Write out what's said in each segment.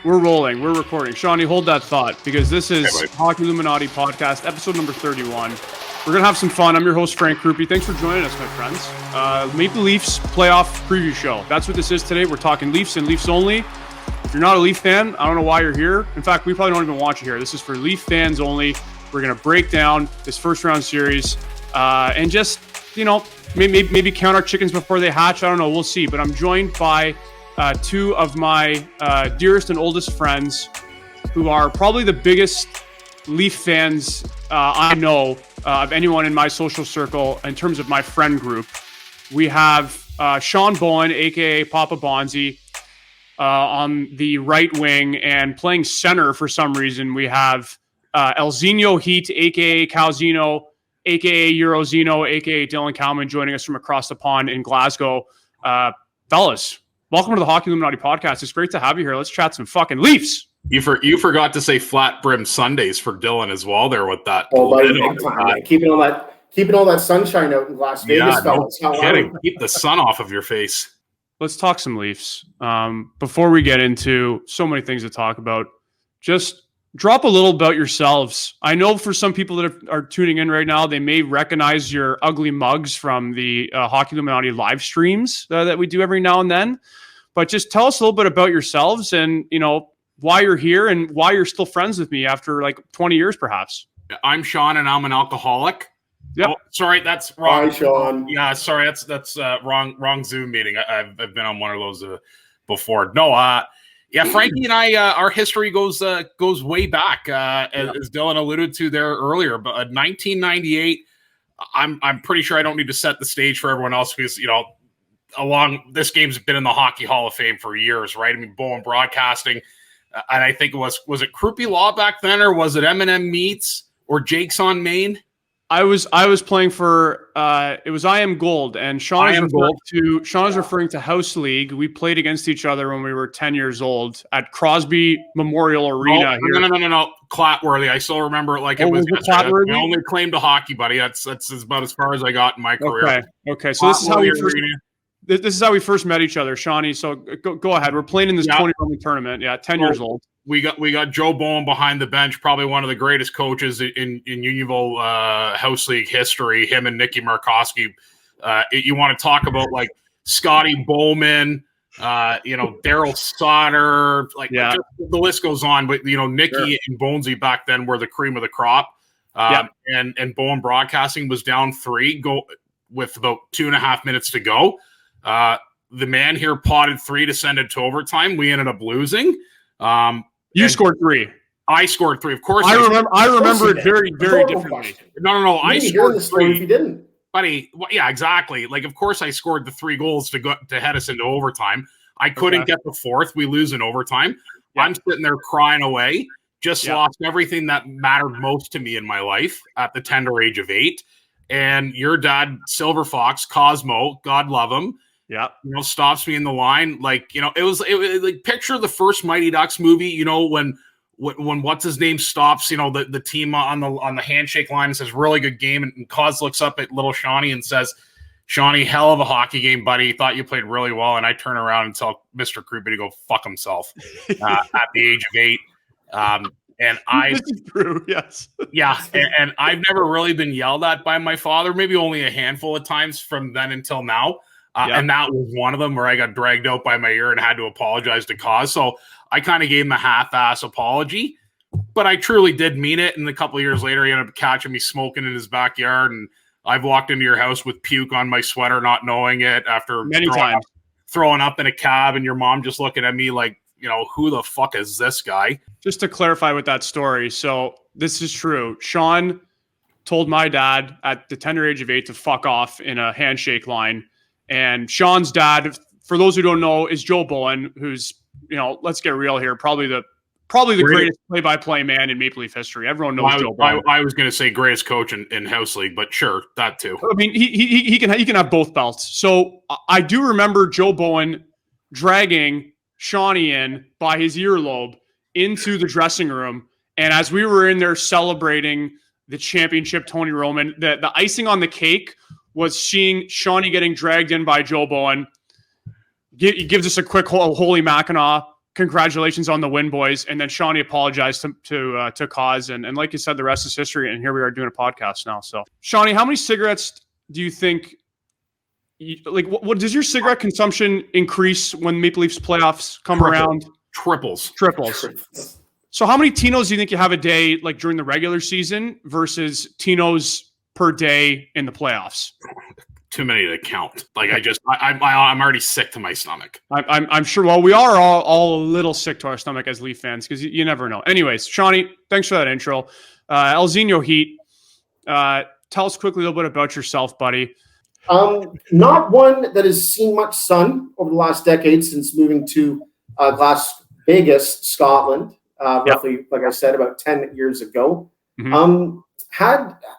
We're rolling. We're recording. Shawnee, hold that thought because this is Hey, Hockey Illuminati podcast, episode number 31. We're going to have some fun. I'm your host, Frank Crupi. Thanks for joining us, my friends. Maple Leafs playoff preview show. That's what this is today. We're talking Leafs and Leafs only. If you're not a Leaf fan, I don't know why you're here. In fact, we probably don't even want you here. This is for Leaf fans only. We're going to break down this first round series and just, maybe count our chickens before they hatch. I don't know. We'll see. But I'm joined by two of my dearest and oldest friends who are probably the biggest Leaf fans I know of anyone in my social circle in terms of my friend group. We have Sean Bowen, a.k.a. Papa Bonsie, on the right wing, and playing center for some reason. We have Elzinho Heat, a.k.a. Cowzino, a.k.a. Eurozino, a.k.a. Dylan Cowman, joining us from across the pond in Glasgow. Fellas, welcome to the Hockey Illuminati podcast. It's great to have you here. Let's chat some fucking Leafs. You forgot to say flat brim Sundays for Dylan as well there with that. Oh, buddy, big time, man. Keeping all that sunshine out in Las Vegas, fellas. No kidding. Keep the sun off of your face. Let's talk some Leafs. Before we get into so many things to talk about, just drop a little about yourselves. I know for some people that are tuning in right now, they may recognize your ugly mugs from the Hockey Illuminati live streams that we do every now and then. But just tell us a little bit about yourselves and, why you're here and why you're still friends with me after like 20 years, perhaps. I'm Sean, and I'm an alcoholic. Yep. Oh, sorry, that's wrong. Hi, Sean. Yeah, sorry, that's wrong Zoom meeting. I've been on one of those before. No, Frankie and I, our history goes way back, as Dylan alluded to there earlier. But 1998, I'm pretty sure I don't need to set the stage for everyone else because this game's been in the Hockey Hall of Fame for years, right? I mean, Bowen Broadcasting. And I think was it Crupi Law back then, or was it M&M Meats or Jake's on Main? I was playing for it was I Am Gold, and Sean is referring to House League. We played against each other when we were 10 years old at Crosby Memorial Arena. No. Clatworthy. I still remember it like it was Clatworthy. My only claim to hockey, buddy. That's about as far as I got in my career. Okay. So this is how we first met each other, Shawnee. So go ahead. We're playing in this 20-round tournament. Yeah, 10 years old. We got Joe Bowen behind the bench, probably one of the greatest coaches in Unionville House League history. Him and Nicky Markowski. You want to talk about like Scotty Bowman, Daryl Sauter, just, the list goes on. But Nicky and Bonesy back then were the cream of the crop. And Bowen Broadcasting was down 3 with about 2.5 minutes to go. The man here potted 3 to send it to overtime. We ended up losing. You scored 3. I scored 3. Of course, I remember it very, very differently. No. I scored 3. If you didn't, buddy. Well, yeah, exactly. Like, of course, I scored the 3 goals to head us into overtime. I couldn't get the 4th. We lose in overtime. Yeah. I'm sitting there crying away. Just lost everything that mattered most to me in my life at the tender age of 8. And your dad, Silver Fox, Cosmo, God love him. Yeah, stops me in the line. It was like picture the first Mighty Ducks movie. When what's his name stops, the team on the handshake line and says, "Really good game," and Cos looks up at little Shawnee and says, "Shawnee, hell of a hockey game, buddy. Thought you played really well." And I turn around and tell Mr. Crupi to go fuck himself at the age of 8. And this is true, yes. Yeah, and I've never really been yelled at by my father, maybe only a handful of times from then until now. And that was one of them where I got dragged out by my ear and had to apologize to Cos. So I kind of gave him a half-ass apology, but I truly did mean it. And a couple of years later, he ended up catching me smoking in his backyard. And I've walked into your house with puke on my sweater, not knowing it after throwing up in a cab, and your mom just looking at me like, who the fuck is this guy? Just to clarify with that story. So this is true. Sean told my dad at the tender age of 8 to fuck off in a handshake line. And Sean's dad, for those who don't know, is Joe Bowen, who's, let's get real here, probably the greatest play-by-play man in Maple Leaf history. Everyone knows Joe Bowen. I was going to say greatest coach in House League, but sure, that too. I mean, he can have both belts. So I do remember Joe Bowen dragging Shawnee in by his earlobe into the dressing room, and as we were in there celebrating the championship, Tony Roman, the icing on the cake was seeing Shawnee getting dragged in by Joe Bowen. He gives us a quick holy Mackinac, congratulations on the win, boys. And then Shawnee apologized to Cause. And like you said, the rest is history. And here we are doing a podcast now. So, Shawnee, how many cigarettes do you think, what does your cigarette consumption increase when Maple Leafs playoffs come around? Triples. So how many Tinos do you think you have a day, like during the regular season versus Tinos per day in the playoffs? Too many to count. Like I'm already sick to my stomach. I'm sure. Well, we are all a little sick to our stomach as Leaf fans because you never know. Anyways, Shawnee, thanks for that intro. Elzinho Heat. Tell us quickly a little bit about yourself, buddy. Not one that has seen much sun over the last decade since moving to Las Vegas, Scotland. Roughly, like I said, about 10 years ago. Mm-hmm.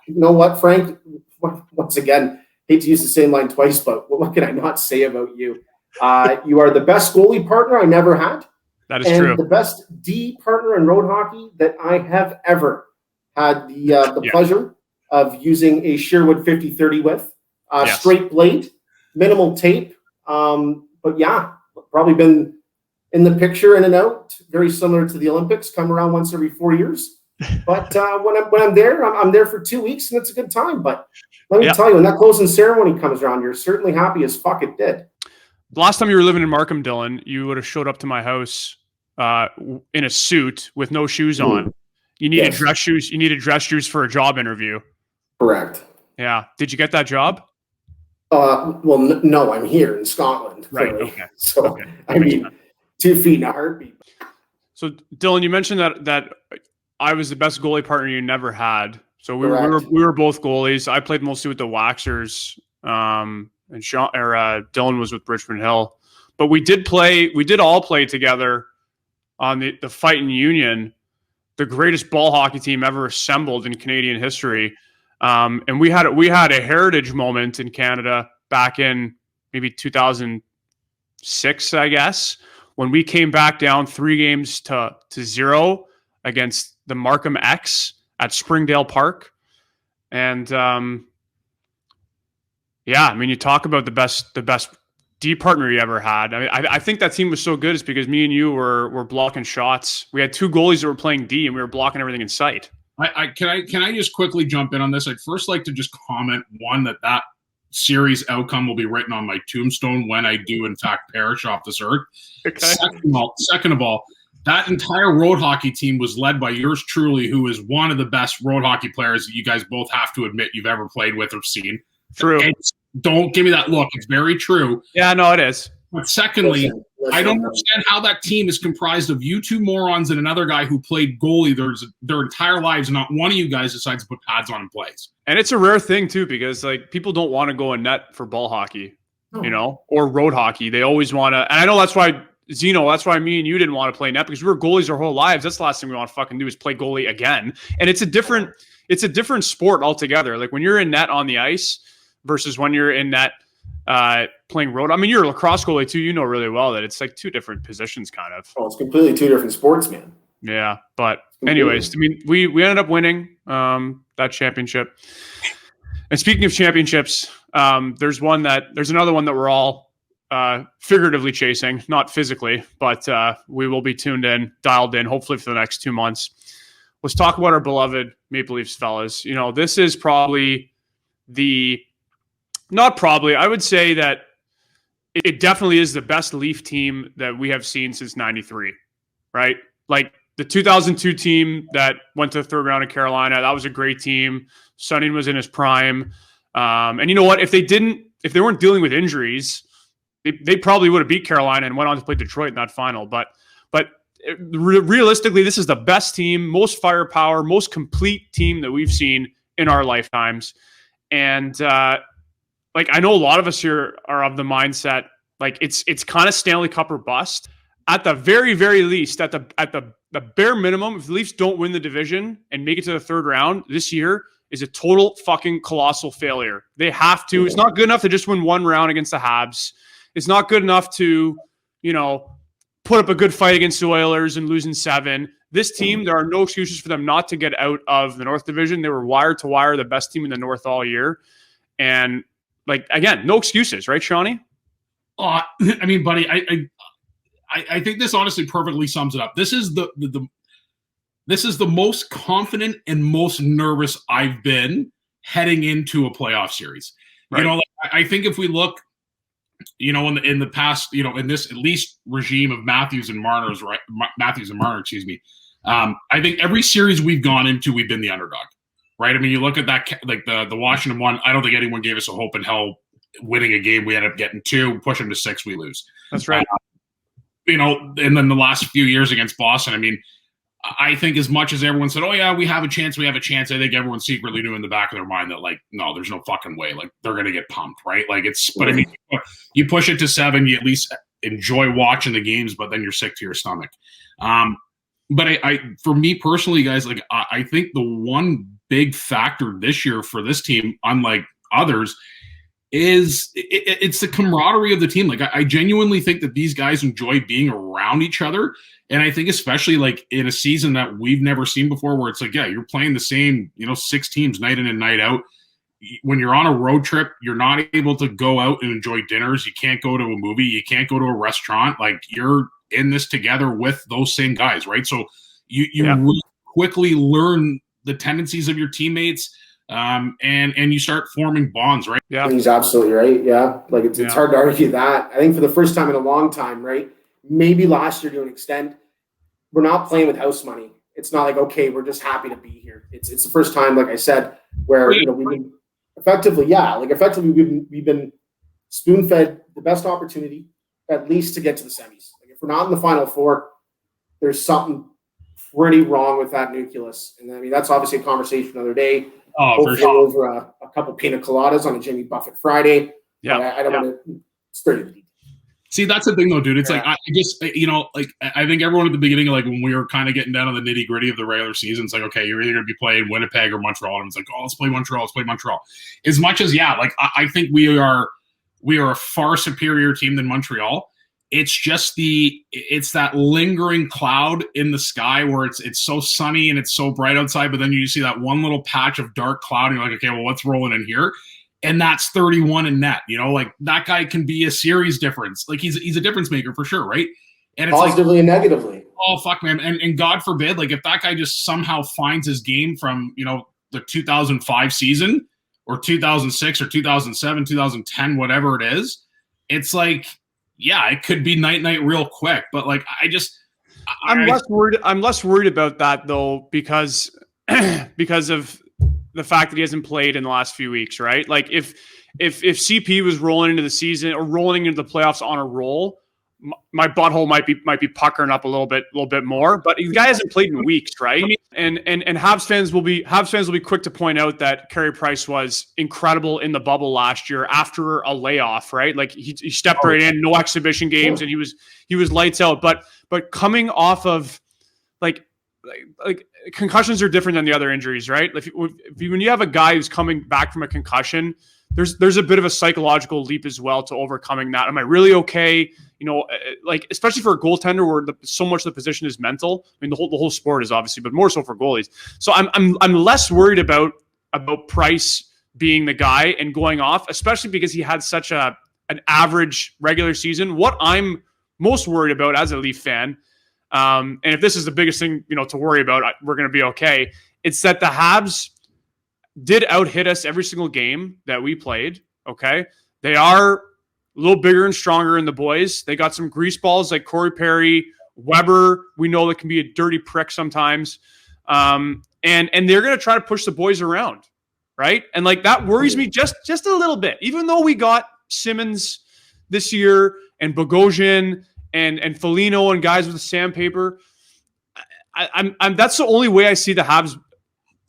You know what, Frank? Once again, hate to use the same line twice, but what can I not say about you? You are the best goalie partner I never had. That is true. The best D partner in road hockey that I have ever had the pleasure of using a Sherwood 50-30 with. Straight blade, minimal tape. But yeah, probably been in the picture in and out, very similar to the Olympics, come around once every 4 years. But when I'm there, I'm there for 2 weeks, and it's a good time. But let me tell you, when that closing ceremony comes around, you're certainly happy as fuck it did. The last time you were living in Markham, Dylan, you would have showed up to my house in a suit with no shoes on. You needed dress shoes. You needed dress shoes for a job interview. Correct. Yeah. Did you get that job? No, I'm here in Scotland. Right. Really. Okay. So, I mean, 2 feet in a heartbeat. So, Dylan, you mentioned that I was the best goalie partner you never had. So we were both goalies. I played mostly with the Waxers, and Dylan was with Richmond Hill. But we did all play together on the Fightin' Union, the greatest ball hockey team ever assembled in Canadian history. And we had a heritage moment in Canada back in maybe 2006, I guess, when we came back down 3-0 against the Markham X at Springdale Park. And you talk about the best D partner you ever had. I mean, I think that team was so good is because me and you were blocking shots. We had 2 goalies that were playing D, and we were blocking everything in sight. Can I just quickly jump in on this? I'd first like to just comment, one, that series outcome will be written on my tombstone when I do in fact perish off this earth. Okay. Second of all, that entire road hockey team was led by yours truly, who is one of the best road hockey players that you guys both have to admit you've ever played with or seen. True. Don't give me that look. It's very true. Yeah, no, it is. But secondly, I don't understand how that team is comprised of you 2 morons and another guy who played goalie their entire lives, and not one of you guys decides to put pads on and plays. And it's a rare thing too, because like people don't want to go in net for ball hockey, or road hockey. They always want to, and I know that's why that's why me and you didn't want to play net, because we were goalies our whole lives. That's the last thing we want to fucking do is play goalie again. And it's a different sport altogether. Like when you're in net on the ice versus when you're in net playing road. I mean, you're a lacrosse goalie too. You know really well that it's like 2 different positions, kind of. Oh, it's completely 2 different sports, man. Yeah, but anyways, I mean, we ended up winning that championship. And speaking of championships, there's another one that we're all figuratively chasing, not physically, but we will be dialed in, hopefully for the next 2 months. Let's talk about our beloved Maple Leafs, fellas. You know, this is probably I would say that it definitely is the best Leaf team that we have seen since 93, right? Like the 2002 team that went to the 3rd round in Carolina, that was a great team. Sundin was in his prime. And you know what? If they weren't dealing with injuries, they probably would have beat Carolina and went on to play Detroit in that final. But realistically, this is the best team, most firepower, most complete team that we've seen in our lifetimes. And I know a lot of us here are of the mindset, like it's kind of Stanley Cup or bust. At the very, very least, at the bare minimum, if the Leafs don't win the division and make it to the 3rd round this year, is a total fucking colossal failure. They have to. It's not good enough to just win 1 round against the Habs. It's not good enough to, put up a good fight against the Oilers and losing 7. This team, there are no excuses for them not to get out of the North Division. They were wire to wire the best team in the North all year. And again, no excuses, right, Shawnee? I mean, buddy, I think this honestly perfectly sums it up. This is the most confident and most nervous I've been heading into a playoff series. Right. I think if we look, in the past, in this at least regime of Matthews and Marner, excuse me. I think every series we've gone into, we've been the underdog, right? I mean, you look at that, like the Washington one. I don't think anyone gave us a hope in hell winning a game. We ended up getting 2, push them to 6, we lose. That's right. And then the last few years against Boston, I mean, I think as much as everyone said, oh yeah, we have a chance, I think everyone secretly knew in the back of their mind that, like, no, there's no fucking way. Like, they're going to get pumped, right? Like, but I mean, you push it to 7, you at least enjoy watching the games, but then you're sick to your stomach. But I for me personally, guys, like, I think the one big factor this year for this team, unlike others, is it's the camaraderie of the team. Like, I genuinely think that these guys enjoy being around each other. And I think especially like in a season that we've never seen before, where it's like, yeah, you're playing the same, 6 teams night in and night out. When you're on a road trip, you're not able to go out and enjoy dinners. You can't go to a movie. You can't go to a restaurant. Like, you're in this together with those same guys, right? So you really quickly learn the tendencies of your teammates, and you start forming bonds, right? Yeah, he's absolutely right. Yeah, like it's hard to argue that. I think for the first time in a long time, right? Maybe last year to an extent, we're not playing with house money. It's not like, okay, we're just happy to be here. It's the first time, like I said, where we've been effectively we've been spoon fed the best opportunity at least to get to the semis. Like, if we're not in the Final Four, there's something pretty wrong with that nucleus. And I mean, that's obviously a conversation another day. For sure. Over a couple pina coladas on a Jimmy Buffett Friday. Yeah, I don't want to stir the deep. See, that's the thing, though, dude. It's like, I think everyone at the beginning, like when we were kind of getting down to the nitty gritty of the regular season, it's like, okay, you're either going to be playing Winnipeg or Montreal. And it's like, oh, let's play Montreal. As much as, I think we are a far superior team than Montreal. It's just it's that lingering cloud in the sky where it's so sunny and it's so bright outside, but then you see that one little patch of dark cloud and you're like, okay, well, what's rolling in here? And that's 31 in net. Like, that guy can be a series difference. Like, he's a difference maker for sure, right? And it's positively and negatively. Oh, fuck, man. And God forbid, like, if that guy just somehow finds his game from, the 2005 season or 2006 or 2007, 2010, whatever it is, it's like, yeah, it could be night real quick. But, like, I'm less worried about that, though, because of the fact that he hasn't played in the last few weeks, right? Like, if CP was rolling into the season or rolling into the playoffs on a roll, my butthole might be puckering up a little bit more. But the guy hasn't played in weeks, right? And Habs fans will be quick to point out that Carey Price was incredible in the bubble last year after a layoff, right? Like, he stepped right in, no exhibition games, and he was lights out. But coming off of like concussions are different than the other injuries, right? When you have a guy who's coming back from a concussion, there's a bit of a psychological leap as well to overcoming that. Am I really okay? Like, especially for a goaltender where so much of the position is mental. I mean, the whole sport is obviously, but more so for goalies. So I'm less worried about Price being the guy and going off, especially because he had such an average regular season. What I'm most worried about as a Leaf fan, and if this is the biggest thing, to worry about, we're going to be okay. It's that the Habs did out-hit us every single game that we played, okay? They are a little bigger and stronger in the boys. They got some grease balls like Corey Perry, Weber. We know that can be a dirty prick sometimes. And they're going to try to push the boys around, right? And, like, that worries me just a little bit. Even though we got Simmons this year and Bogosian and Foligno and guys with the sandpaper, I'm that's the only way I see the Habs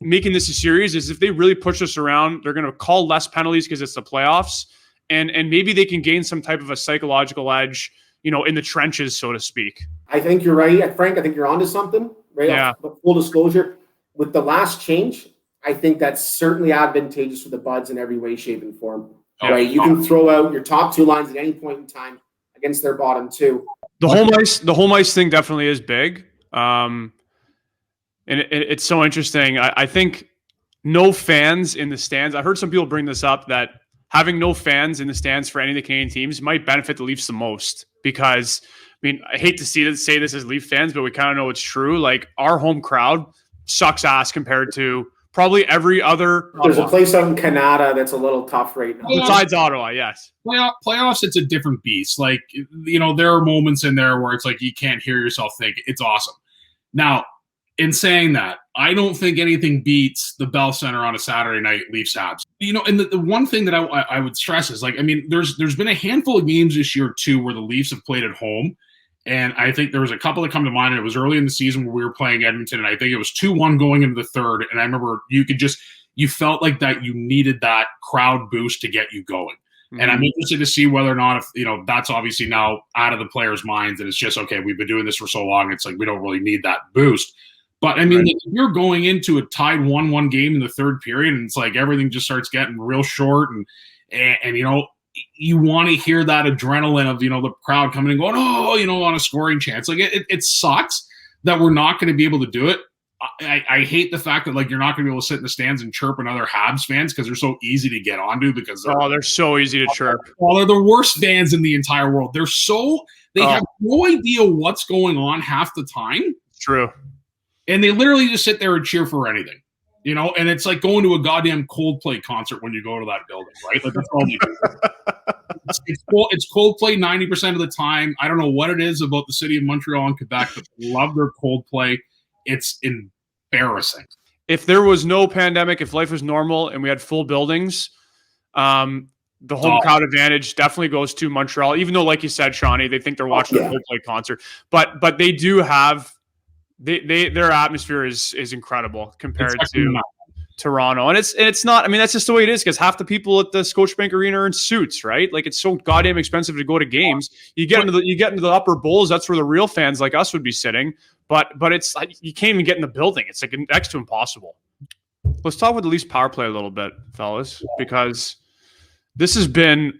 making this a series is if they really push us around. They're going to call less penalties because it's the playoffs, and maybe they can gain some type of a psychological edge, in the trenches, so to speak. I think you're right, Frank. I think you're onto something, right? Yeah. But full disclosure, with the last change, I think that's certainly advantageous for the Buds in every way, shape, and form. Right? You can throw out your top 2 lines at any point in time against their bottom 2. The home ice thing definitely is big. And it's so interesting. I think no fans in the stands. I've heard some people bring this up that having no fans in the stands for any of the Canadian teams might benefit the Leafs the most because mean, I hate to say this as Leaf fans, but we kind of know it's true. Like, our home crowd sucks ass compared to probably every other. There's a place out in Canada that's a little tough right now. Besides Ottawa, yes. Playoffs, it's a different beast. Like, there are moments in there where it's like you can't hear yourself think. It's awesome. Now, in saying that, I don't think anything beats the Bell Center on a Saturday night, Leafs Habs. And the one thing that I would stress is, like, I mean, there's been a handful of games this year too where the Leafs have played at home, and I think there was a couple that come to mind. And it was early in the season where we were playing Edmonton, and I think it was 2-1 going into the third. And I remember you felt like that you needed that crowd boost to get you going. Mm-hmm. And I'm interested to see whether or not, if that's obviously now out of the players' minds, and it's just, okay, we've been doing this for so long, it's like we don't really need that boost. But, I mean, right. If you're going into a tied 1-1 game in the third period, and it's like everything just starts getting real short, and you want to hear that adrenaline of, the crowd coming and going, on a scoring chance. Like, it sucks that we're not going to be able to do it. I hate the fact that, like, you're not going to be able to sit in the stands and chirp another Habs fans because they're so easy to get onto because they're so easy to chirp. Well, they're the worst fans in the entire world. They have no idea what's going on half the time. True. And they literally just sit there and cheer for anything, and it's like going to a goddamn Coldplay concert when you go to that building, right? Like, that's all they do. It's Coldplay 90% of the time. I don't know what it is about the city of Montreal and Quebec, but they love their Coldplay. It's embarrassing. If there was no pandemic, if life was normal and we had full buildings, the home crowd advantage definitely goes to Montreal, even though, like you said, Shawnee, they think they're watching a Coldplay concert. But they do have their atmosphere is incredible compared to Toronto. And it's not, I mean, that's just the way it is, because half the people at the Scotiabank Arena are in suits, right? Like, it's so goddamn expensive to go to games. You get into the upper bowls, that's where the real fans like us would be sitting. But it's like you can't even get in the building. It's like next to impossible. Let's talk about the Leafs power play a little bit, fellas, because this has been,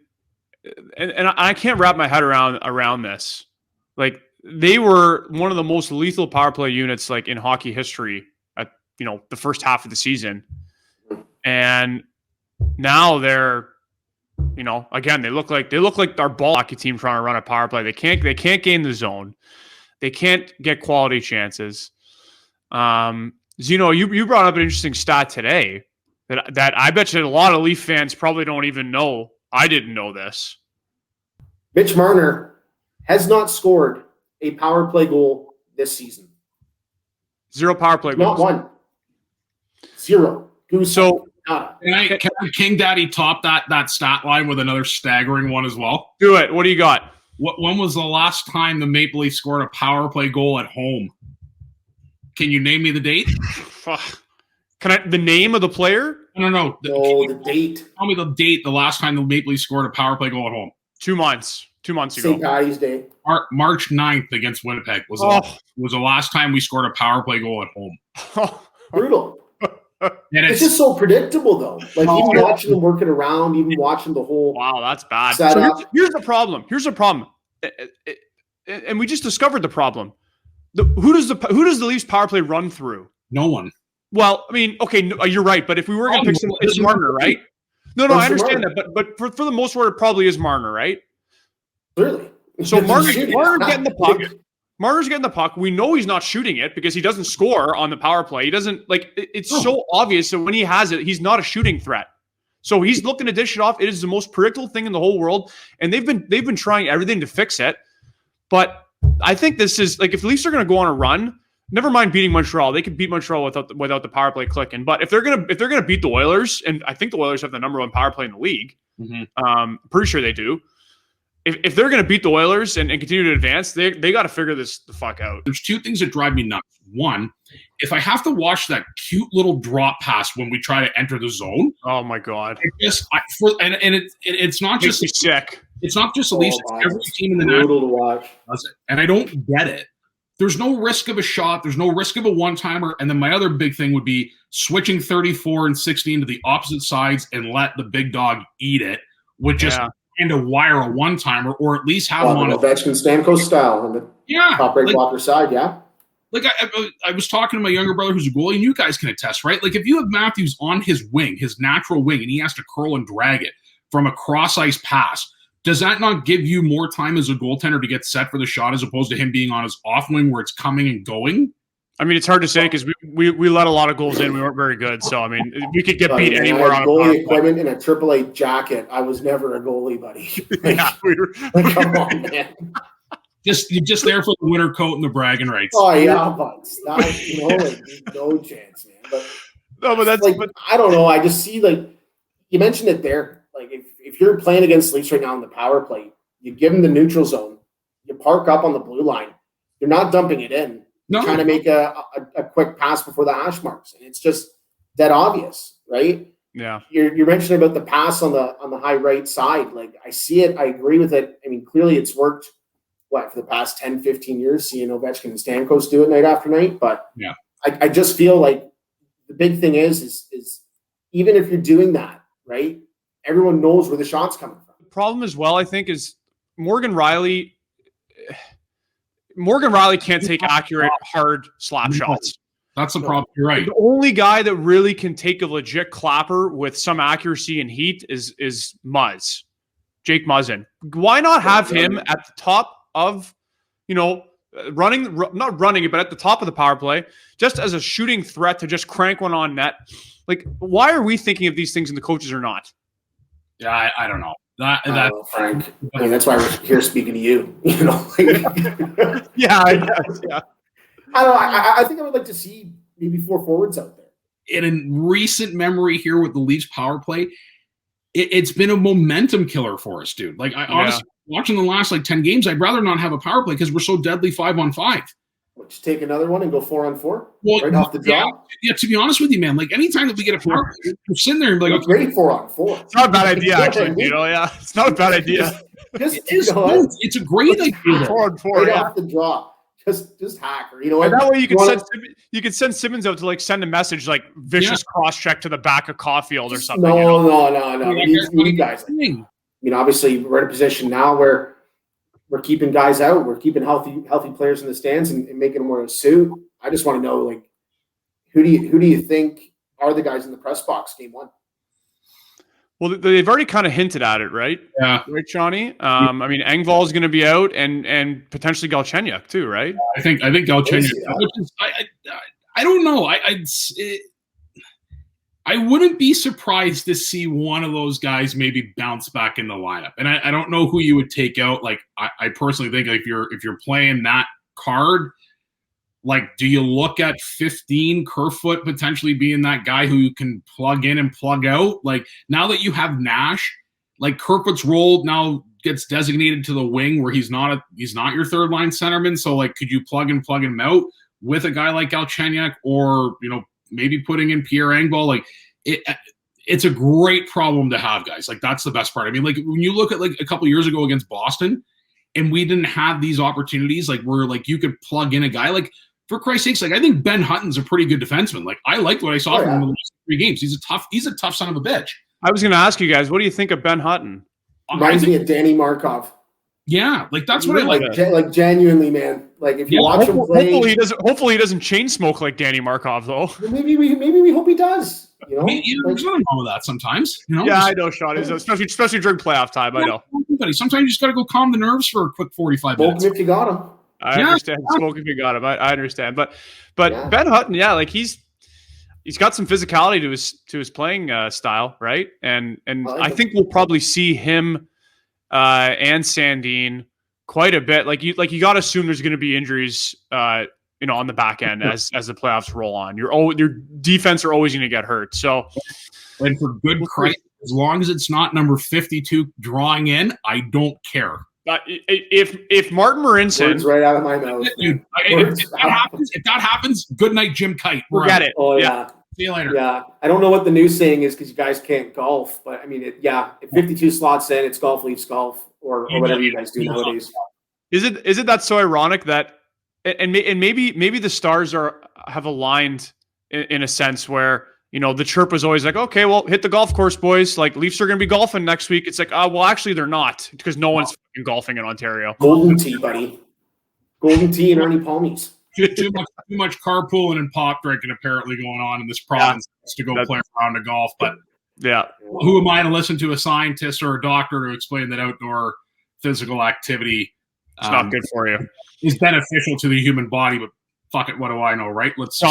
and I can't wrap my head around this. Like, they were one of the most lethal power play units, like, in hockey history at the first half of the season, and now they're again they look like our ball hockey team trying to run a power play. They can't gain the zone. They can't get quality chances. Zeno, you brought up an interesting stat today that I bet you a lot of Leaf fans probably don't even know. I didn't know this. Mitch Marner has not scored a power play goal this season. 0 power play goals. Not one. 0. So can I King Daddy top that stat line with another staggering one as well? Do it. What do you got? When was the last time the Maple Leafs scored a power play goal at home? Can you name me the date? The name of the player? No. The date. Tell me the date. The last time the Maple Leafs scored a power play goal at home. 2 months. 2 months ago. St. Patty's Day. March 9th against Winnipeg was the last time we scored a power play goal at home. Brutal. It's just so predictable, though. Like, even watching them work it around, even watching the whole. Wow, that's bad. So here's the problem. And we just discovered the problem. Who does the Leafs power play run through? No one. Well, I mean, okay, you're right. But if we were going to pick someone, it's Marner, right? No, I understand that. But for the most part, it probably is Marner, right? Clearly. So Marner's getting the puck. Marner's getting the puck. We know he's not shooting it because he doesn't score on the power play. He doesn't it's so obvious that when he has it, he's not a shooting threat. So he's looking to dish it off. It is the most predictable thing in the whole world. And they've been trying everything to fix it. But I think this is like, if the Leafs are going to go on a run, never mind beating Montreal. They could beat Montreal without the power play clicking. But if they're gonna beat the Oilers, and I think the Oilers have the number 1 power play in the league, pretty sure they do. If they're going to beat the Oilers and continue to advance, they got to figure the fuck out. There's 2 things that drive me nuts. One, if I have to watch that cute little drop pass when we try to enter the zone. Oh my God! It's not just sick. It's not just the Leafs. It's every team in the brutal to watch. And I don't get it. There's no risk of a shot. There's no risk of a one-timer. And then my other big thing would be switching 34 and 16 to the opposite sides and let the big dog eat it, with just and to wire a one-timer, or at least have him on a Ovechkin Stamkos style on the top right blocker side. Like I was talking to my younger brother who's a goalie, and you guys can attest, right? Like, if you have Matthews on his wing, his natural wing, and he has to curl and drag it from a cross-ice pass, does that not give you more time as a goaltender to get set for the shot as opposed to him being on his off wing where it's coming and going? I mean, it's hard to say because we let a lot of goals in. We weren't very good. So, I mean, we could get beat anywhere on a goalie equipment in a AAA jacket. I was never a goalie, buddy. Come on, man. You're just there for the winter coat and the bragging rights. Oh, yeah, but no chance, man. But that's I don't know. I just see, you mentioned it there. Like, if you're playing against Leafs right now in the power play, you give them the neutral zone, you park up on the blue line, you're not dumping it in. You're trying to make a quick pass before the hash marks, and it's just that obvious, right? Yeah. You're mentioning about the pass on the high right side. Like, I see it. I agree with it. I mean, clearly it's worked, for the past 10, 15 years, seeing Ovechkin and Stamkos do it night after night. But yeah, I just feel like the big thing is even if you're doing that, right, everyone knows where the shot's coming from. The problem as well, I think, is Morgan Riley can't take accurate, hard slap shots. That's the problem. You're right. The only guy that really can take a legit clapper with some accuracy and heat is Muzz, Jake Muzzin. Why not have him at the top of, not running it, but at the top of the power play, just as a shooting threat to just crank one on net? Like, why are we thinking of these things and the coaches are not? Yeah, I don't know. Frank. I mean, that's why we're here speaking to you. Yeah, I guess. Yeah. I don't know. I think I would like to see maybe 4 forwards out there. In recent memory here with the Leafs power play, it's been a momentum killer for us, dude. Like, honestly, watching the last 10 games, I'd rather not have a power play because we're so deadly 5-on-5. Let's take another one and go 4-on-4 right off the draw. Yeah, to be honest with you, man, anytime that we get a power play, we're sitting there and be like, it's great 4-on-4. It's not a bad idea, actually. Yeah, it's not a bad idea. It's a great idea. 4-on-4 off the draw. Just hack her. You know what? And that way you could send Simmons out to send a message vicious cross check to the back of Caulfield or something. No. We need guys. I mean, obviously we're in a position now where we're keeping guys out. We're keeping healthy players in the stands and making them wear a suit. I just want to know, who do you think are the guys in the press box game 1? Well, they've already kind of hinted at it, right? Yeah. Right, Johnny? I mean, Engvall is going to be out and potentially Galchenyuk too, right? I think Galchenyuk. I don't know. I wouldn't be surprised to see one of those guys maybe bounce back in the lineup. And I don't know who you would take out. I personally think if you're playing that card, do you look at 15 Kerfoot potentially being that guy who you can plug in and plug out? Now that you have Nash, Kerfoot's role now gets designated to the wing where he's not your third line centerman. So could you plug him out with a guy like Galchenyuk or, maybe putting in Pierre Engvall? It's a great problem to have, guys. That's the best part. I mean, when you look at a couple years ago against Boston and we didn't have these opportunities, where you could plug in a guy for Christ's sakes, I think Ben Hutton's a pretty good defenseman. I liked what I saw from him in the last 3 games. He's a tough son of a bitch. I was going to ask you guys, what do you think of Ben Hutton? Reminds me of Danny Markov. Yeah, that's what I like. Genuinely, man. If you watch him play, hopefully he doesn't chain smoke like Danny Markov, though. Maybe we hope he does. There's nothing wrong with that sometimes. Yeah, I know, Sean. Especially during playoff time. I know. Sometimes you just got to go calm the nerves for a quick 45 minutes. If you got him. I understand. Smoke if you got him. I understand. But Ben Hutton, he's got some physicality to his playing style, right? And I think we'll probably see him and Sandin quite a bit. You got to assume there's going to be injuries, on the back end as the playoffs roll on. Your defense are always going to get hurt. So, and for good Christ, as long as it's not number 52 drawing in, I don't care. If Martin Marincin, words right out of my mouth, if that happens, good night, Jim Kite. Forget it. Oh yeah. See you later. Yeah, I don't know what the new saying is because you guys can't golf, but I mean, if 52 slots in, it's golf, Leafs golf, or whatever you guys do nowadays. Is it that so ironic that, and maybe the stars have aligned in a sense where the chirp was always okay, well, hit the golf course, boys. Leafs are going to be golfing next week. It's well, actually, they're not because no one's fucking golfing in Ontario. Golden Tee, buddy. Golden Tee and Ernie Palmies. Too much carpooling and pop drinking apparently going on in this province to go play around to golf. But Yeah. Who am I to listen to a scientist or a doctor to explain that outdoor physical activity it's not good for you, is beneficial to the human body? But fuck it, what do I know, right? Let's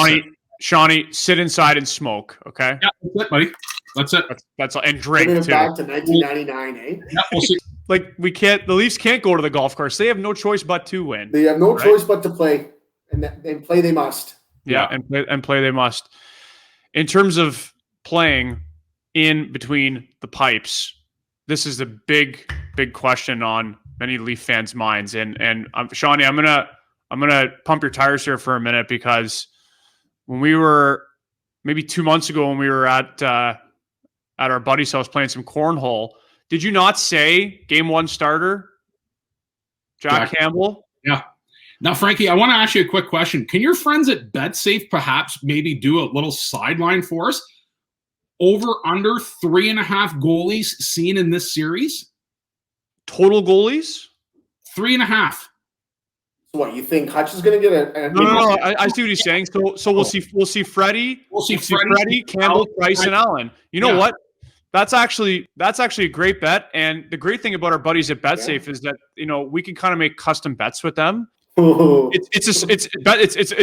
Shawnee, sit inside and smoke, okay? Yeah, that's it, buddy. That's it. That's all. And drink Bringing it too. back to 1999, eh? Yeah, we'll see. Like the Leafs can't go to the golf course. They have no choice but to win. They have no choice but to play, and play they must. Yeah, and play they must. In terms of playing in between the pipes, this is the big question on many Leaf fans' minds. And Shawnee, I'm gonna pump your tires here for a minute, because when we were maybe 2 months ago, when we were at our buddy's house playing some cornhole, did you not say game one starter Jack Campbell? Yeah. Now, Frankie, I want to ask you a quick question. Can your friends at BetSafe perhaps maybe do a little sideline for us? Over under 3.5 goalies seen in this series? Total goalies? 3.5. So what, you think Hutch is going to get a No. I see what he's saying. So we'll see Freddie. We'll see Freddie, Campbell, Price, and Allen. You know what? That's actually a great bet. And the great thing about our buddies at BetSafe is that, you know, we can kind of make custom bets with them. It's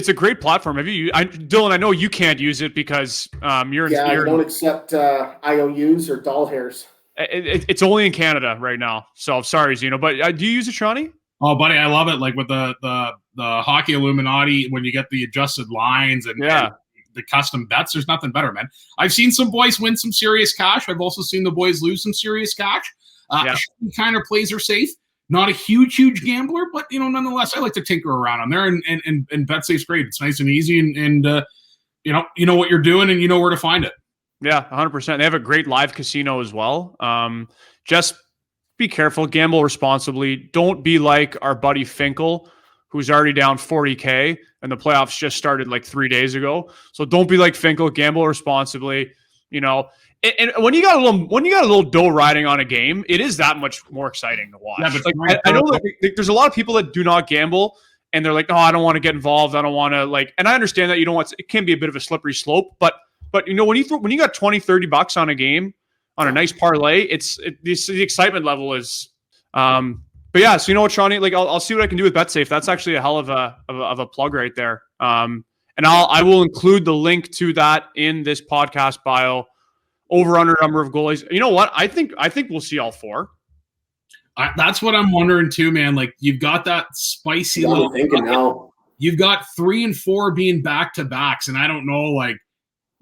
a great platform. Dylan? I know you can't use it because I don't accept IOUs or doll hairs. It's only in Canada right now. So sorry, Zeno. But do you use it, Shawnee? Oh, buddy, I love it. Like with the Hockey Illuminati, when you get the adjusted lines and the custom bets, there's nothing better, man. I've seen some boys win some serious cash. I've also seen the boys lose some serious cash. He kind of plays her safe. Not a huge gambler, but, you know, nonetheless, I like to tinker around on there, and BetSafe's great. It's nice and easy, and you know what you're doing, and you know where to find it. Yeah, 100%. They have a great live casino as well. Just be careful, gamble responsibly. Don't be like our buddy Finkel, who's already down $40K, and the playoffs just started like 3 days ago. So don't be like Finkel. Gamble responsibly. You know, and when you got a little dough riding on a game, it is that much more exciting to watch. Yeah, but I know that there's a lot of people that do not gamble, and they're like, "Oh, I don't want to get involved. I don't want to like." And I understand that you don't want. It can be a bit of a slippery slope, but you know, when you got $20-$30 on a game on a nice parlay, the excitement level is. But yeah, so you know what, Shawnee? Like, I'll see what I can do with BetSafe. That's actually a hell of a plug right there. And I will include the link to that in this podcast bio. Over under number of goalies. You know what? I think we'll see all four. That's what I'm wondering too, man. Like, you've got that spicy little. You've got 3 and 4 being back to backs, and I don't know. Like,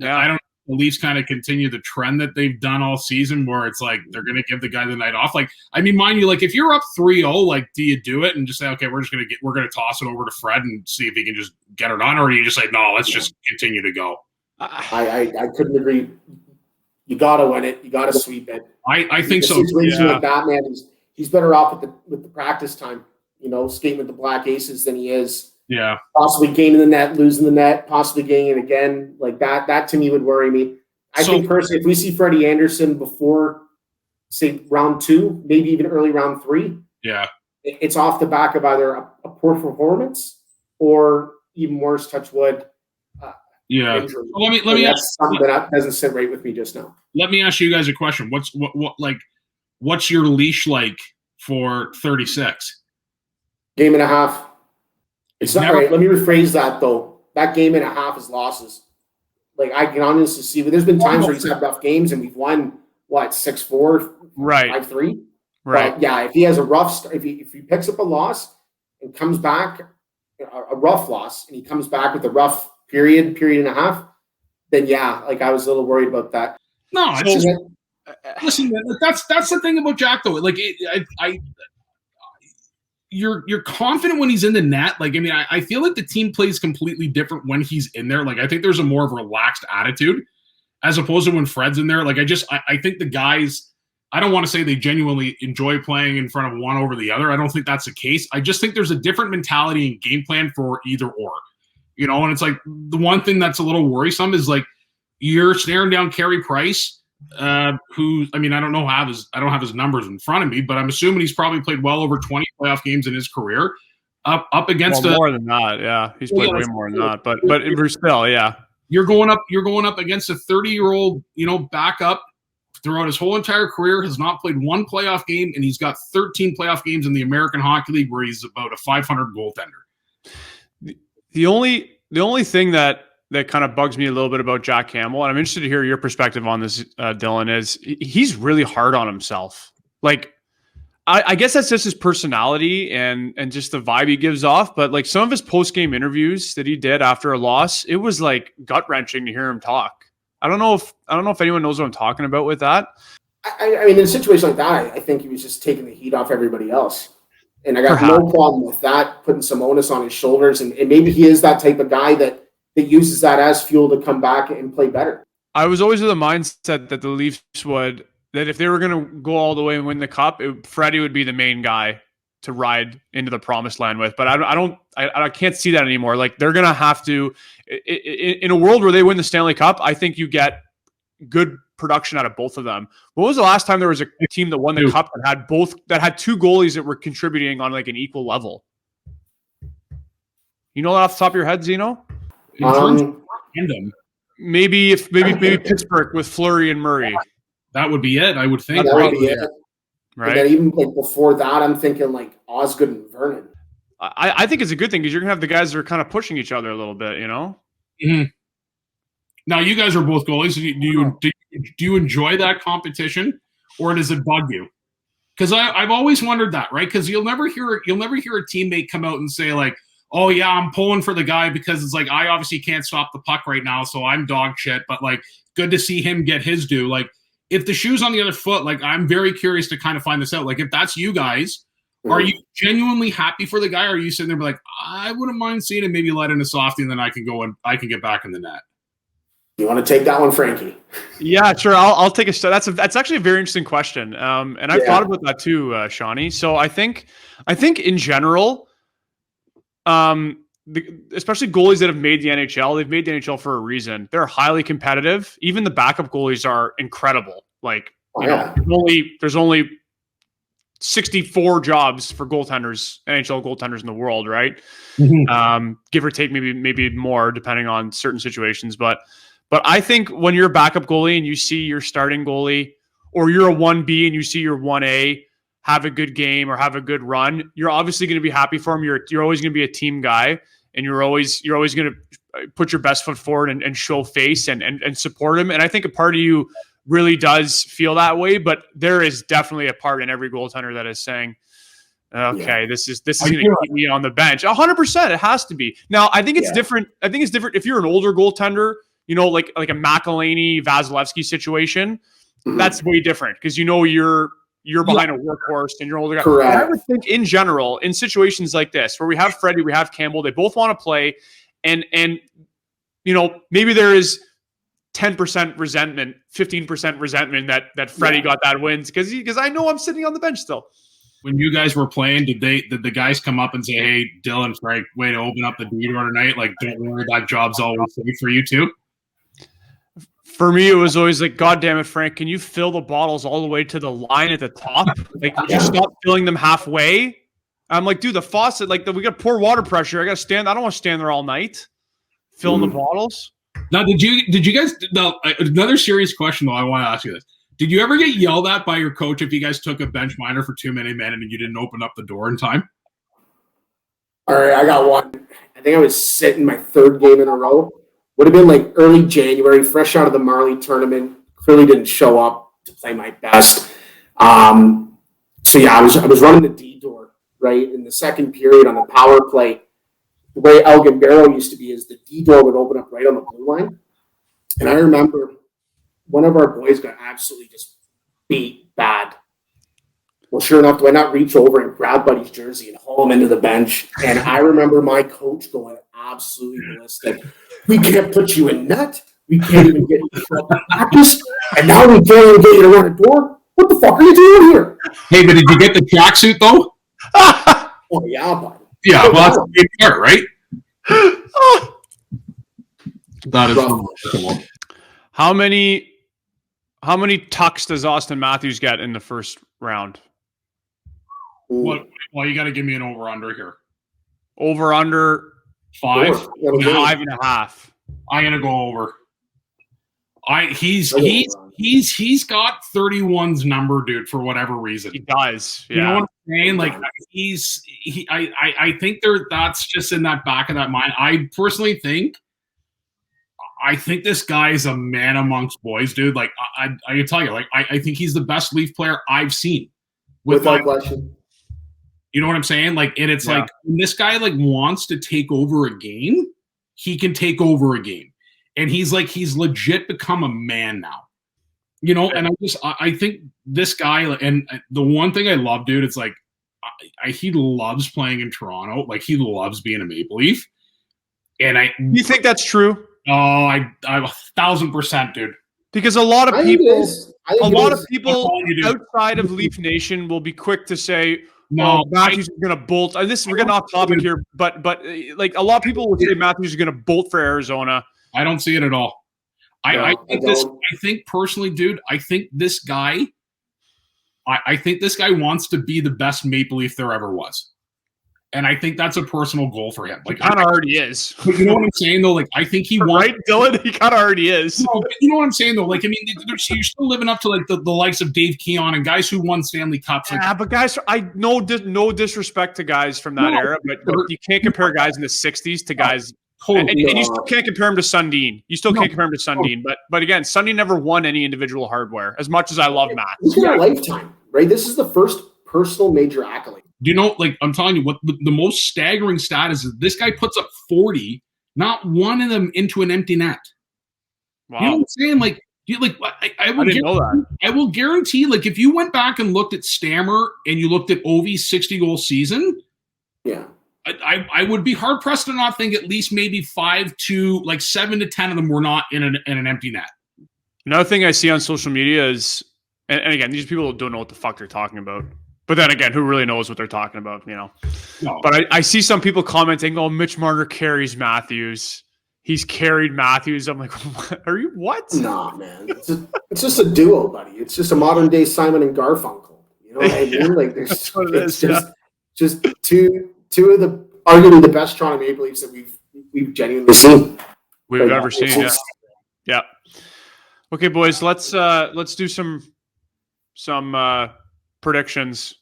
I don't know. The Leafs kind of continue the trend that they've done all season, where it's like they're going to give the guy the night off. Like, I mean, mind you, like if you're up 3-0, like, do you do it and just say, okay, we're going to toss it over to Fred and see if he can just get it on, or do you just say, no, let's just continue to go? I couldn't agree. You got to win it. You got to sweep it. I think so. Situation like that, man, he's better off with the practice time. You know, skating with the Black Aces than he is. Yeah. Possibly gaining the net, losing the net, possibly gaining it again. Like that to me would worry me. I think personally, if we see Freddie Anderson before, say, round 2, maybe even early round 3, it's off the back of either a poor performance or even worse, touch wood. Well, let me ask something that doesn't sit right with me just now. Let me ask you guys a question. What's your leash like for 36? Game and a half. It's not right. Let me rephrase that though. That game and a half is losses. Like, I can honestly see, but there's been times where he's had rough games and we've won 6-4, right, 5-3. Right. But yeah, if he has a rough start, if he picks up a loss and comes back, a rough loss, and he comes back with a rough period and a half, then yeah, like I was a little worried about that. No, it's listen, that's the thing about Jack though. Like, you're confident when he's in the net. Like, I mean, I feel like the team plays completely different when he's in there. Like, I think there's a more of a relaxed attitude as opposed to when Fred's in there. Like, I think the guys, I don't want to say they genuinely enjoy playing in front of one over the other. I don't think that's the case. I just think there's a different mentality and game plan for either or, you know. And it's like the one thing that's a little worrisome is like you're staring down Carey Price, who, I mean, I don't have his numbers in front of me, but I'm assuming he's probably played well over 20 playoff games in his career. Up against more than that, yeah, he's played way more than that. But still, yeah, you're going up against a 30-year-old, you know, backup throughout his whole entire career, has not played one playoff game, and he's got 13 playoff games in the American Hockey League where he's about a 500 goaltender. The only thing that kind of bugs me a little bit about Jack Campbell, and I'm interested to hear your perspective on this, Dylan, is he's really hard on himself. Like, I guess that's just his personality and just the vibe he gives off. But like some of his post-game interviews that he did after a loss, it was like gut-wrenching to hear him talk. I don't know if anyone knows what I'm talking about with that. I mean, in a situation like that, I think he was just taking the heat off everybody else. And I got no problem with that, putting some onus on his shoulders. And maybe he is that type of guy that uses that as fuel to come back and play better. I was always of the mindset that the Leafs would, that if they were going to go all the way and win the cup, Freddie would be the main guy to ride into the promised land with. But I can't see that anymore. Like, they're going to have to, in a world where they win the Stanley Cup, I think you get good production out of both of them. When was the last time there was a team that won the cup that had two goalies that were contributing on like an equal level? You know that off the top of your head, Zeno? Maybe Pittsburgh with Fleury and Murray. That would be it, I would think. That would be it. Right. And then even like before that, I'm thinking like Osgood and Vernon. I think it's a good thing because you're gonna have the guys that are kind of pushing each other a little bit, you know. Mm-hmm. Now you guys are both goalies. Do you enjoy that competition, or does it bug you? Because I've always wondered that, right? Because you'll never hear a teammate come out and say like, "Oh yeah, I'm pulling for the guy because it's like I obviously can't stop the puck right now, so I'm dog shit." But like, good to see him get his due. Like, if the shoe's on the other foot, like I'm very curious to kind of find this out. Like, if that's you guys, are you genuinely happy for the guy? Or are you sitting there like, I wouldn't mind seeing him maybe let in a softie, and then I can go and I can get back in the net. You want to take that one, Frankie? Yeah, sure. I'll take a shot. That's actually a very interesting question. And I've thought about that too, Shawnee. So I think in general, especially goalies that have made the NHL, they've made the NHL for a reason. They're highly competitive. Even the backup goalies are incredible. Like, you know, there's only 64 jobs for goaltenders, NHL goaltenders in the world, right? Mm-hmm. Give or take, maybe more depending on certain situations. But I think when you're a backup goalie and you see your starting goalie, or you're a 1B and you see your 1A have a good game or have a good run, you're obviously going to be happy for him. You're always going to be a team guy, and you're always going to put your best foot forward and show face and support him. And I think a part of you really does feel that way, but there is definitely a part in every goaltender that is saying, okay, this is going to keep me on the bench. 100%. It has to be. Now, I think it's different. I think it's different if you're an older goaltender, you know, like a McElhinney, Vasilevsky situation. Mm-hmm. That's way different because, you know, you're behind a workhorse and you're older guy. Correct. But I would think in general, in situations like this, where we have Freddie, we have Campbell, they both want to play, and you know, maybe there is 10% resentment, 15% resentment that Freddie got that win because I know I'm sitting on the bench still. When you guys were playing, did the guys come up and say, "Hey, Dylan, Frank, way to open up the D door tonight. Like, don't worry, that job's always safe for you too." For me, it was always like, God damn it, Frank, can you fill the bottles all the way to the line at the top? Like, would you stop filling them halfway? I'm like, dude, the faucet, like, we got poor water pressure. I got to stand. I don't want to stand there all night filling the bottles. Now, did you guys, now, another serious question, though, I want to ask you this. Did you ever get yelled at by your coach if you guys took a bench minor for too many men and you didn't open up the door in time? All right, I got one. I think I was sitting my third game in a row. Would have been like early January, fresh out of the Marley tournament. Clearly didn't show up to play my best. So yeah, I was running the D door, right? In the second period on the power play, the way Elgin Barrow used to be is the D door would open up right on the blue line. And I remember one of our boys got absolutely just beat bad. Well, sure enough, do I not reach over and grab Buddy's jersey and haul him into the bench? And I remember my coach going absolutely ballistic. We can't put you in net. We can't even get you to practice. And now we can't even get you to run a door. What the fuck are you doing here? Hey, but did you get the tracksuit though? Oh yeah, buddy. Yeah, well, that's a big part, right? That is remarkable. How many tucks does Austin Matthews get in the first round? Well, you got to give me an over-under here. Over-under 5? 5.5. I'm going to go over. He's got 31's number, dude, for whatever reason. He does. Yeah. You know what I'm saying? Like I think that's just in that back of that mind. I personally think this guy is a man amongst boys, dude. Like I can tell you, like I think he's the best Leaf player I've seen. Without question. You know what I'm saying? Like, and it's like when this guy like wants to take over a game, he can take over a game. And he's legit become a man now, you know. And I think this guy, and the one thing I love, dude, it's like he loves playing in Toronto. Like he loves being a Maple Leaf. And you think that's true? Oh, I 1,000%, dude. Because a lot of people outside of Leaf Nation will be quick to say, "No, Matthews is going to bolt." We're getting off topic here, but like a lot of people will say Matthews is going to bolt for Arizona. I don't see it at all. I think personally, dude, I think this guy wants to be the best Maple Leaf there ever was. And I think that's a personal goal for him. Like, he kind of already is. You know what I'm saying, though? Like, I think he wants... Right, Dylan? He kind of already is. No, but you know what I'm saying, though? Like, I mean, you're still living up to, like, the likes of Dave Keon and guys who won Stanley Cups. Yeah, but guys, no disrespect to guys from that era, but you can't compare guys in the 60s to guys... And you still can't compare him to Sundin. You still can't compare him to Sundin. But again, Sundin never won any individual hardware, as much as I love Matt. This is a lifetime, right? This is the first personal major accolade. Do you know, like, I'm telling you, what the most staggering stat is this guy puts up 40, not one of them into an empty net. Wow. You know what I'm saying? Like, I didn't know that. I will guarantee, like, if you went back and looked at Stammer and you looked at Ovi's 60-goal season, yeah, I would be hard-pressed to not think at least maybe 7 to 10 of them were not in an empty net. Another thing I see on social media is, and again, these people don't know what the fuck they're talking about. But then again, who really knows what they're talking about, you know? No. But I see some people commenting, "Oh, Mitch Marner carries Matthews. He's carried Matthews." I'm like, what? Nah, man. It's just a duo, buddy. It's just a modern-day Simon and Garfunkel. You know what I mean? Like, it's just two of the arguably the best Toronto Maple Leafs that we've genuinely seen. We've ever seen, yeah. Okay, boys, let's do some predictions.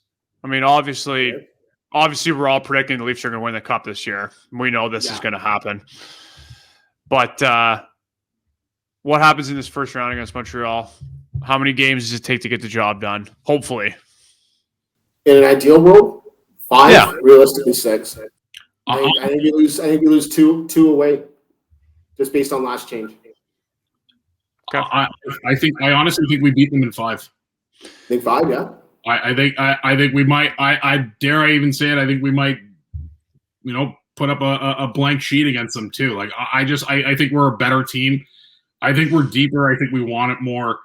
I mean, obviously, we're all predicting the Leafs are going to win the Cup this year. We know this is going to happen. But what happens in this first round against Montreal? How many games does it take to get the job done? Hopefully. In an ideal world, 5, realistically 6. I think you lose two away, just based on last change. Okay. I honestly think we beat them in 5. I think 5, yeah. I think we might. I dare I even say it. I think we might, put up a blank sheet against them too. Like I think we're a better team. I think we're deeper. I think we want it more.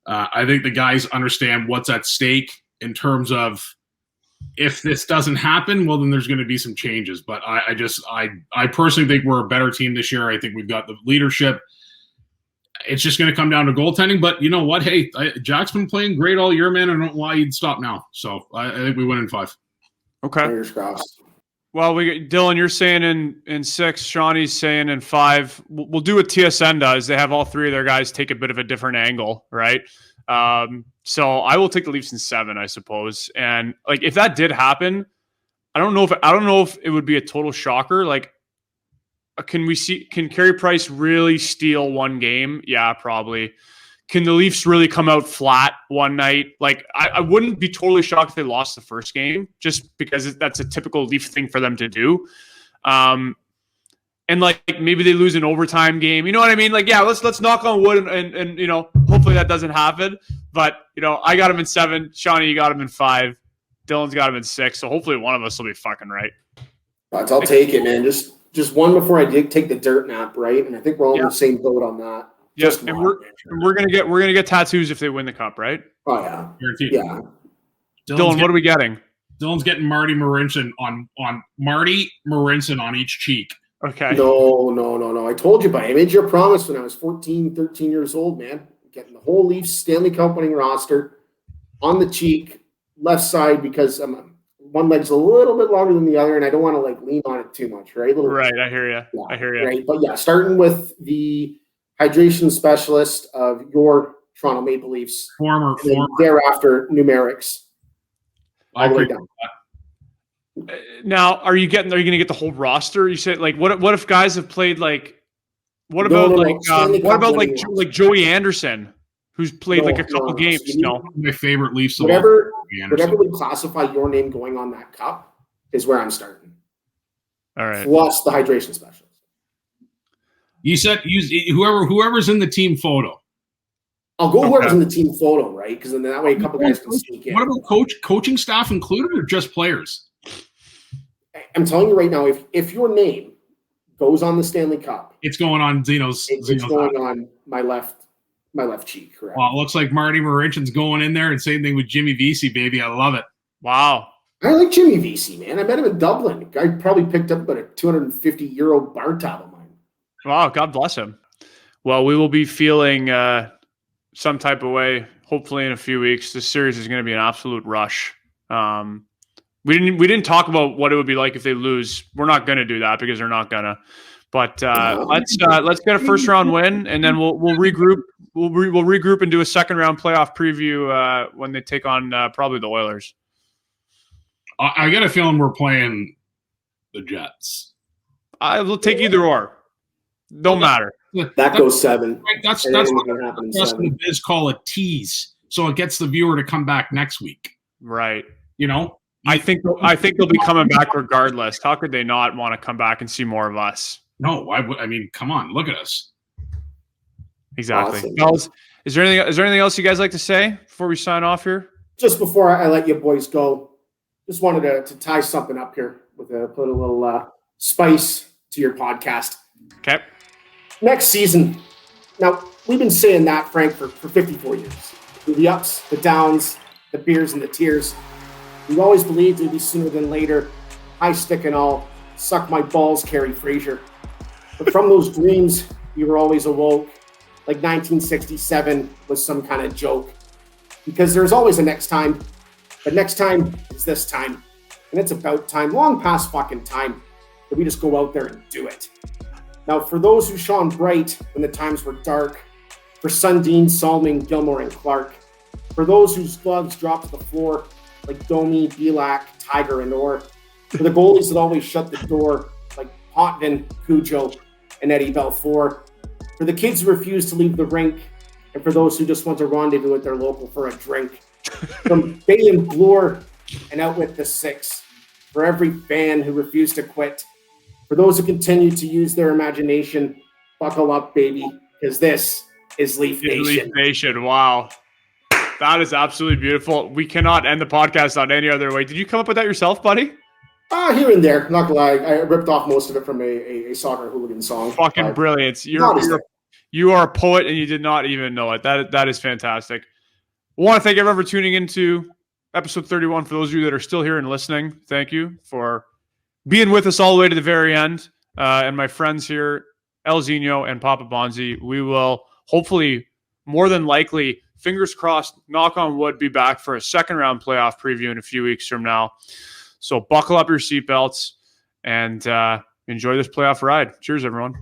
I think the guys understand what's at stake in terms of if this doesn't happen, well, then there's going to be some changes. But I personally think we're a better team this year. I think we've got the leadership. It's just going to come down to goaltending. But you know what? Hey, Jack's been playing great all year, man. I don't know why he'd stop now. So I think we win in 5. Okay. Fingers crossed. Well, Dylan, you're saying in 6. Shawnee's saying in 5. We'll do what TSN does. They have all 3 of their guys take a bit of a different angle, right? So I will take the Leafs in 7, I suppose. And like if that did happen, I don't know if it would be a total shocker. Like, can Carey Price really steal one game? Yeah, probably. Can the Leafs really come out flat one night? Like, I wouldn't be totally shocked if they lost the first game, just because that's a typical Leaf thing for them to do. And like maybe they lose an overtime game. You know what I mean? Like, yeah, let's knock on wood and hopefully that doesn't happen. But I got him in 7. Shawnee, you got him in 5. Dylan's got him in 6. So hopefully one of us will be fucking right. I'll take it, man. Just one before I take the dirt nap, right? And I think we're all in the same boat on that. Yes, and we're gonna get tattoos if they win the Cup, right? Oh yeah, guaranteed. Yeah. Dylan, what are we getting? Dylan's getting Marty Marincin on each cheek. Okay. No. I told you, buddy. I made you a promise when I was 14, 13 years old, man. Getting the whole Leafs Stanley Cup winning roster on the cheek, left side, because one leg's a little bit longer than the other, and I don't want to lean on it too much, right? Right, I hear you. Yeah, I hear you. Right, but yeah, starting with the hydration specialist of your Toronto Maple Leafs. Former. Thereafter, numerics. All the way down. Now, are you going to get the whole roster? You said, like, what if guys have played, like, what about Joey Anderson, who's played a couple games? My favorite Leafs. Whatever would classify your name going on that cup is where I'm starting. All right. Plus the hydration specialist. You said whoever's in the team photo. I'll go whoever's in the team photo, right? Because then that way a couple guys can sneak in. What about coaching staff included or just players? I'm telling you right now, if your name goes on the Stanley Cup, it's going on Zeno's. It's going on my left cheek. Correct. Well, it looks like Marty Marinchin's going in there, and same thing with Jimmy Vesey, baby. I love it. Wow. I like Jimmy Vesey, man. I met him in Dublin. The guy probably picked up about a €250 bar tab of mine. Wow, God bless him. Well, we will be feeling some type of way, hopefully in a few weeks. This series is going to be an absolute rush. We didn't talk about what it would be like if they lose. We're not going to do that because they're not going to. But let's get a first round win, and then we'll regroup. We'll regroup and do a second round playoff preview when they take on probably the Oilers. I get a feeling we're playing the Jets. I will take either or. Don't matter. That goes 7. That's what the biz call a tease, so it gets the viewer to come back next week. Right. You know. I think they'll be coming back regardless. How could they not want to come back and see more of us? No, I mean, come on, look at us. Exactly. Awesome. Fellas, is there anything else you guys like to say before we sign off here? Just before I let you boys go, just wanted to tie something up here with put a little spice to your podcast. Okay. Next season. Now, we've been saying that, Frank, for 54 years. The ups, the downs, the beers and the tears. We've always believed it would be sooner than later. High stick and all. Suck my balls, Carrie Fraser. But from those dreams, we were always awoke. Like 1967 was some kind of joke. Because there's always a next time. But next time is this time. And it's about time, long past fucking time, that we just go out there and do it. Now, for those who shone bright when the times were dark, for Sundin, Salming, Gilmore, and Clark, for those whose gloves dropped to the floor, like Domi, Belak, Tiger, and Orr, for the goalies that always shut the door, like Potvin, Cujo, and Eddie Belfour, for the kids who refuse to leave the rink, and for those who just want to rendezvous at their local for a drink, from Bay and Bloor and out with the 6, for every fan who refused to quit, for those who continue to use their imagination, buckle up, baby, because this is Leaf Nation. Leaf Nation, wow. That is absolutely beautiful. We cannot end the podcast on any other way. Did you come up with that yourself, buddy? Here and there. Not gonna lie, I ripped off most of it from a soccer hooligan song. Fucking brilliant. You are a poet and you did not even know it. That is fantastic. I want to thank everyone for tuning into episode 31. For those of you that are still here and listening, thank you for being with us all the way to the very end. And my friends here, El Zeno and Papa Bonsie, we will hopefully, more than likely, fingers crossed, knock on wood, be back for a second round playoff preview in a few weeks from now. So buckle up your seatbelts and enjoy this playoff ride. Cheers, everyone.